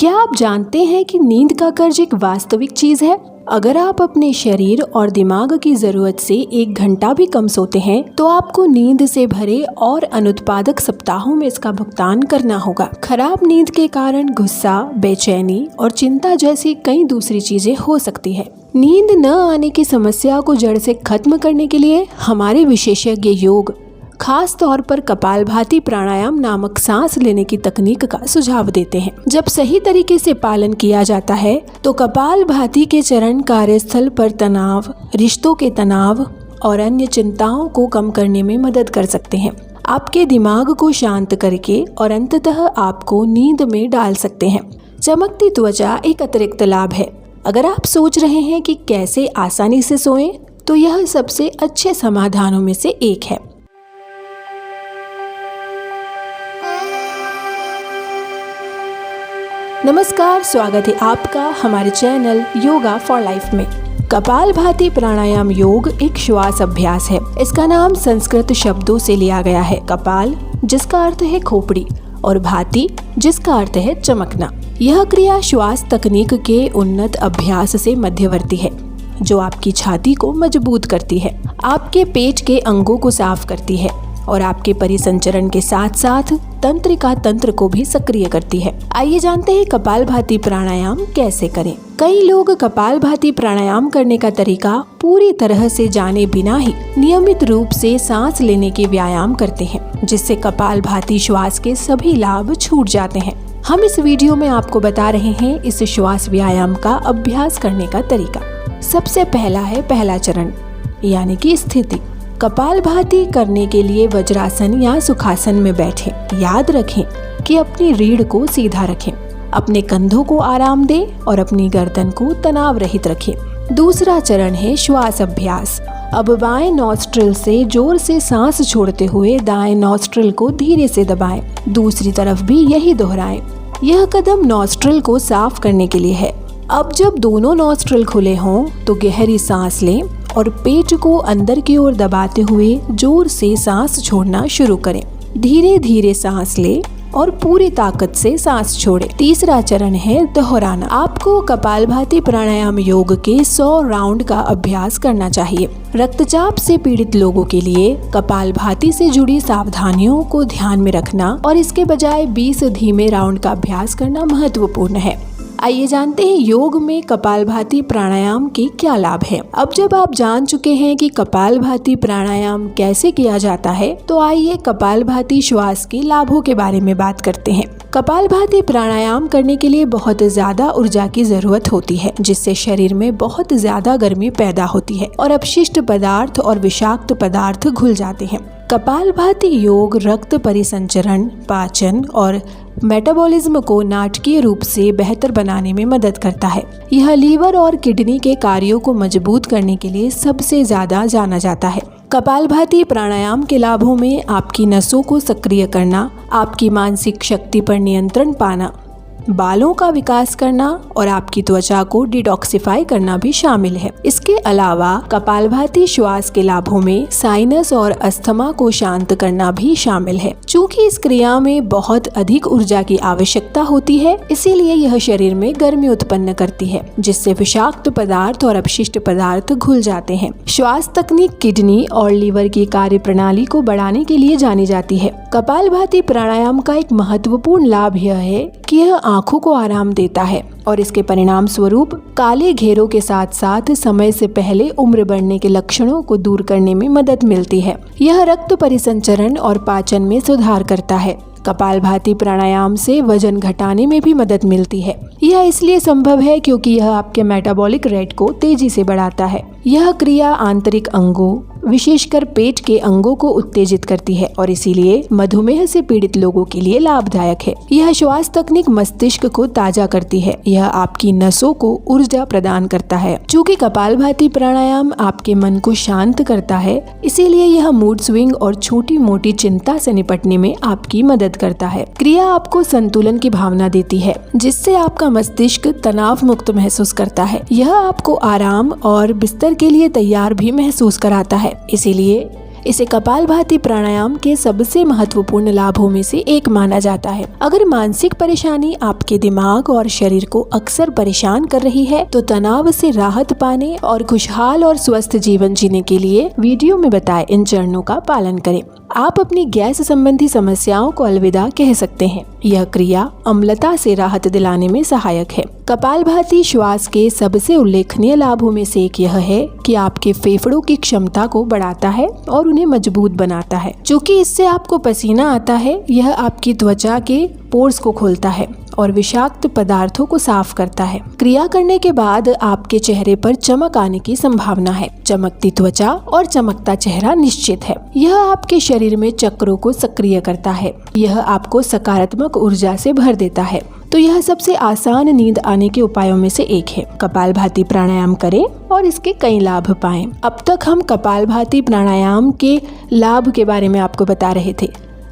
क्या आप जानते हैं कि नींद का कर्ज एक वास्तविक चीज है? अगर आप अपने शरीर और दिमाग की जरूरत से 1 घंटा भी कम सोते हैं तो आपको नींद से भरे और अनुत्पादक सप्ताहों में इसका भुगतान करना होगा। खराब नींद के कारण गुस्सा, बेचैनी और चिंता जैसी कई दूसरी चीजें हो सकती है। नींद न आने की समस्या को जड़ से खत्म करने के लिए हमारे विशेषज्ञ योग खास तौर पर कपालभाति प्राणायाम नामक सांस लेने की तकनीक का सुझाव देते हैं। जब सही तरीके से पालन किया जाता है तो कपालभाति के चरण कार्यस्थल पर तनाव, रिश्तों के तनाव और अन्य चिंताओं को कम करने में मदद कर सकते हैं। आपके दिमाग को शांत करके और अंततः आपको नींद में डाल सकते हैं। चमकती त्वचा एक अतिरिक्त लाभ है। अगर आप सोच रहे हैं कि कैसे आसानी से सोएं, तो यह सबसे अच्छे समाधानों में से एक है। नमस्कार, स्वागत है आपका हमारे चैनल योगा फॉर लाइफ में। कपालभाति प्राणायाम योग एक श्वास अभ्यास है। इसका नाम संस्कृत शब्दों से लिया गया है। कपाल जिसका अर्थ है खोपड़ी और भाति जिसका अर्थ है चमकना। यह क्रिया श्वास तकनीक के उन्नत अभ्यास से मध्यवर्ती है जो आपकी छाती को मजबूत करती है, आपके पेट के अंगों को साफ करती है और आपके परिसंचरण के साथ साथ तंत्रिका तंत्र को भी सक्रिय करती है। आइए जानते हैं कपालभाति प्राणायाम कैसे करें। कई लोग कपालभाति प्राणायाम करने का तरीका पूरी तरह से जाने बिना ही नियमित रूप से सांस लेने के व्यायाम करते हैं, जिससे कपालभाति श्वास के सभी लाभ छूट जाते हैं। हम इस वीडियो में आपको बता रहे हैं इस श्वास व्यायाम का अभ्यास करने का तरीका। सबसे पहला है पहला चरण यानी कि स्थिति। कपालभाति करने के लिए वज्रासन या सुखासन में बैठें। याद रखें कि अपनी रीढ़ को सीधा रखें, अपने कंधों को आराम दें और अपनी गर्दन को तनाव रहित रखें। दूसरा चरण है श्वास अभ्यास। अब बाएं नॉस्ट्रिल से जोर से सांस छोड़ते हुए दाएं नॉस्ट्रिल को धीरे से दबाएं। दूसरी तरफ भी यही दोहराएं। यह कदम नॉस्ट्रिल को साफ करने के लिए है। अब जब दोनों नॉस्ट्रिल खुले हों तो गहरी सांस लें और पेट को अंदर की ओर दबाते हुए जोर से सांस छोड़ना शुरू करें। धीरे धीरे सांस लें और पूरी ताकत से सांस छोड़ें। तीसरा चरण है दोहराना। आपको कपालभाति प्राणायाम योग के 100 राउंड का अभ्यास करना चाहिए। रक्तचाप से पीड़ित लोगों के लिए कपालभाति से जुड़ी सावधानियों को ध्यान में रखना और इसके बजाय 20 धीमे राउंड का अभ्यास करना महत्वपूर्ण है। आइए जानते हैं योग में कपालभाति प्राणायाम के क्या लाभ हैं। अब जब आप जान चुके हैं कि कपालभाति प्राणायाम कैसे किया जाता है, तो आइए कपालभाति श्वास के लाभों के बारे में बात करते हैं। कपालभाति प्राणायाम करने के लिए बहुत ज्यादा ऊर्जा की जरूरत होती है, जिससे शरीर में बहुत ज्यादा गर्मी पैदा होती है और अपशिष्ट पदार्थ और विषाक्त पदार्थ घुल जाते हैं। कपालभाति योग रक्त परिसंचरण, पाचन और मेटाबॉलिज्म को नाटकीय रूप से बेहतर बनाने में मदद करता है। यह लीवर और किडनी के कार्यों को मजबूत करने के लिए सबसे ज्यादा जाना जाता है। कपालभाति प्राणायाम के लाभों में आपकी नसों को सक्रिय करना, आपकी मानसिक शक्ति पर नियंत्रण पाना, बालों का विकास करना और आपकी त्वचा को डिटॉक्सिफाई करना भी शामिल है। इसके अलावा कपालभाति श्वास के लाभों में साइनस और अस्थमा को शांत करना भी शामिल है। चूँकि इस क्रिया में बहुत अधिक ऊर्जा की आवश्यकता होती है, इसीलिए यह शरीर में गर्मी उत्पन्न करती है, जिससे विषाक्त पदार्थ और अपशिष्ट पदार्थ घुल जाते हैं। श्वास तकनीक किडनी और लीवर की कार्य प्रणाली को बढ़ाने के लिए जानी जाती है। कपालभाति प्राणायाम का एक महत्वपूर्ण लाभ यह है कि यह आंखों को आराम देता है और इसके परिणाम स्वरूप काले घेरों के साथ साथ समय से पहले उम्र बढ़ने के लक्षणों को दूर करने में मदद मिलती है। यह रक्त परिसंचरण और पाचन में सुधार करता है। कपालभाति प्राणायाम से वजन घटाने में भी मदद मिलती है। यह इसलिए संभव है क्योंकि यह आपके मेटाबॉलिक रेट को तेजी से बढ़ाता है। यह क्रिया आंतरिक अंगों, विशेषकर पेट के अंगों को उत्तेजित करती है और इसीलिए मधुमेह से पीड़ित लोगों के लिए लाभदायक है। यह श्वास तकनीक मस्तिष्क को ताजा करती है। यह आपकी नसों को ऊर्जा प्रदान करता है। चूँकि कपालभाति प्राणायाम आपके मन को शांत करता है, इसीलिए यह मूड स्विंग और छोटी मोटी चिंता से निपटने में आपकी मदद करता है। क्रिया आपको संतुलन की भावना देती है, जिससे आपका मस्तिष्क तनाव मुक्त महसूस करता है। यह आपको आराम और बिस्तर के लिए तैयार भी महसूस कराता है। इसीलिए इसे कपालभाति प्राणायाम के सबसे महत्वपूर्ण लाभों में से एक माना जाता है। अगर मानसिक परेशानी आपके दिमाग और शरीर को अक्सर परेशान कर रही है तो तनाव से राहत पाने और खुशहाल और स्वस्थ जीवन जीने के लिए वीडियो में बताए इन चरणों का पालन करें। आप अपनी गैस संबंधी समस्याओं को अलविदा कह सकते हैं। यह क्रिया अम्लता से राहत दिलाने में सहायक है। कपालभाति श्वास के सबसे उल्लेखनीय लाभों में से एक यह है कि आपके फेफड़ों की क्षमता को बढ़ाता है और उन्हें मजबूत बनाता है। चूँकि इससे आपको पसीना आता है, यह आपकी त्वचा के पोर्स को खोलता है और विषाक्त पदार्थों को साफ करता है। क्रिया करने के बाद आपके चेहरे पर चमक आने की संभावना है। चमकती त्वचा और चमकता चेहरा निश्चित है। यह आपके शरीर में चक्रों को सक्रिय करता है। यह आपको सकारात्मक ऊर्जा से भर देता है। तो यह सबसे आसान नींद आने के उपायों में से एक है। कपालभाति प्राणायाम करें और इसके कई लाभ पाएं। अब तक हम कपालभाति प्राणायाम के लाभ के बारे में आपको बता रहे थे।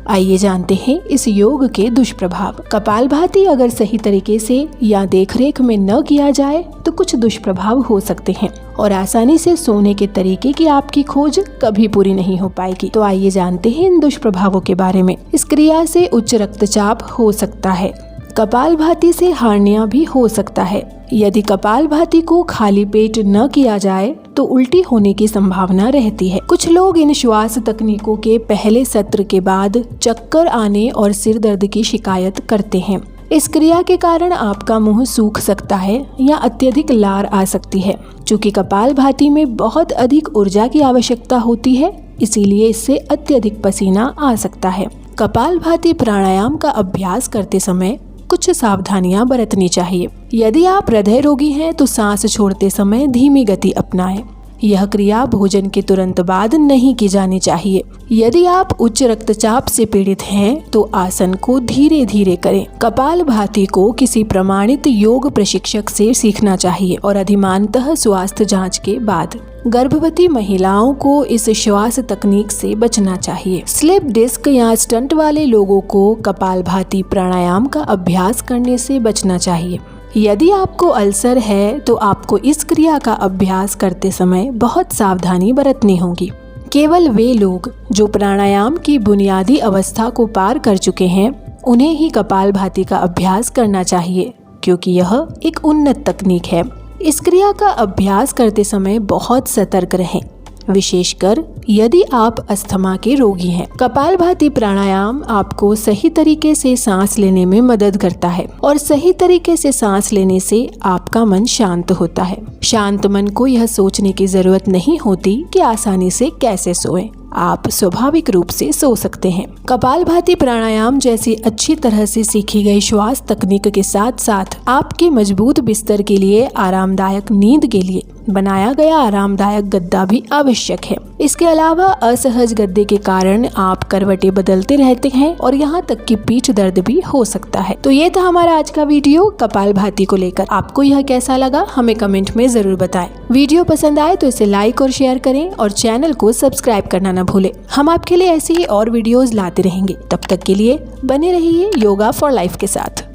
आइए जानते हैं इस योग के दुष्प्रभाव। कपालभाति अगर सही तरीके से या देखरेख में न किया जाए तो कुछ दुष्प्रभाव हो सकते हैं और आसानी से सोने के तरीके की आपकी खोज कभी पूरी नहीं हो पाएगी। तो आइए जानते हैं इन दुष्प्रभावों के बारे में। इस क्रिया से उच्च रक्तचाप हो सकता है। कपालभाति से हार्निया भी हो सकता है। यदि कपालभाति को खाली पेट न किया जाए तो उल्टी होने की संभावना रहती है। कुछ लोग इन श्वास तकनीकों के पहले सत्र के बाद चक्कर आने और सिर दर्द की शिकायत करते हैं। इस क्रिया के कारण आपका मुंह सूख सकता है या अत्यधिक लार आ सकती है। चूँकि कपालभाति में बहुत अधिक ऊर्जा की आवश्यकता होती है, इसीलिए इससे अत्यधिक पसीना आ सकता है। कपालभाति प्राणायाम का अभ्यास करते समय कुछ सावधानियां बरतनी चाहिए। यदि आप हृदय रोगी हैं तो सांस छोड़ते समय धीमी गति अपनाएं। यह क्रिया भोजन के तुरंत बाद नहीं की जानी चाहिए। यदि आप उच्च रक्तचाप से पीड़ित हैं तो आसन को धीरे धीरे करें। कपालभाति को किसी प्रमाणित योग प्रशिक्षक से सीखना चाहिए और अधिमानतः स्वास्थ्य जांच के बाद। गर्भवती महिलाओं को इस श्वास तकनीक से बचना चाहिए। स्लिप डिस्क या स्टंट वाले लोगों को कपालभाति प्राणायाम का अभ्यास करने से बचना चाहिए। यदि आपको अल्सर है तो आपको इस क्रिया का अभ्यास करते समय बहुत सावधानी बरतनी होगी। केवल वे लोग जो प्राणायाम की बुनियादी अवस्था को पार कर चुके हैं उन्हें ही कपालभाति का अभ्यास करना चाहिए, क्योंकि यह एक उन्नत तकनीक है। इस क्रिया का अभ्यास करते समय बहुत सतर्क रहें, विशेषकर यदि आप अस्थमा के रोगी हैं। कपालभाति प्राणायाम आपको सही तरीके से सांस लेने में मदद करता है और सही तरीके से सांस लेने से आपका मन शांत होता है। शांत मन को यह सोचने की जरूरत नहीं होती कि आसानी से कैसे सोएं। आप स्वाभाविक रूप से सो सकते हैं। कपालभाति प्राणायाम जैसी अच्छी तरह से सीखी गई श्वास तकनीक के साथ साथ आपके मजबूत बिस्तर के लिए आरामदायक नींद के लिए बनाया गया आरामदायक गद्दा भी आवश्यक है। इसके अलावा असहज गद्दे के कारण आप करवटें बदलते रहते हैं और यहाँ तक कि पीठ दर्द भी हो सकता है। तो ये था हमारा आज का वीडियो कपालभाति को लेकर। आपको यह कैसा लगा हमें कमेंट में जरूर बताएं। वीडियो पसंद आए तो इसे लाइक और शेयर करें और चैनल को सब्सक्राइब करना न भूलें। हम आपके लिए ऐसे ही और वीडियोस लाते रहेंगे। तब तक के लिए बने रहिए योगा फॉर लाइफ के साथ।